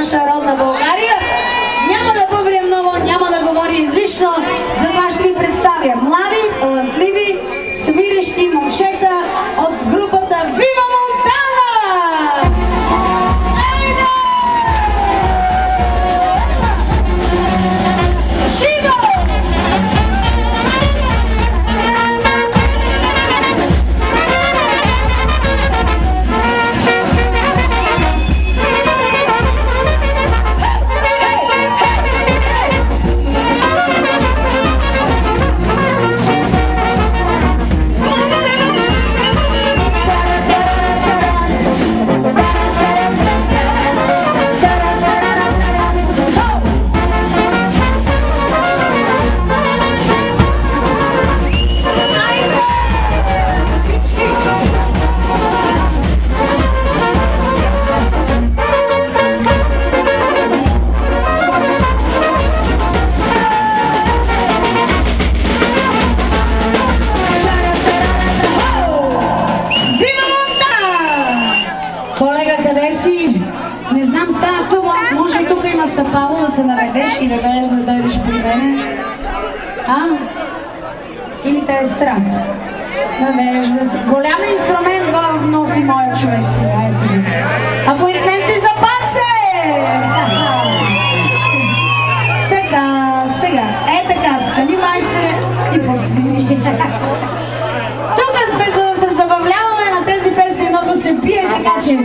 наша родна България. Няма да бъбря много, няма да говоря излишно, затова ще ви представя млади, талантливи, свирещи момчета от групата Viva Montana! Айде! Живо! Колега, къде си? Не знам, става тук. Може и тук има стъпало да се наведеш и да дойдеш при мене. А? Или те е страх? Навежда се. Голям инструмент носи моят човек сега. Ето ви. Аплодисменти за Пасе! Така, сега. Така, стани майсторе и посвири. Тук сме, за да се забавляваме, на тези песни много се пие, така че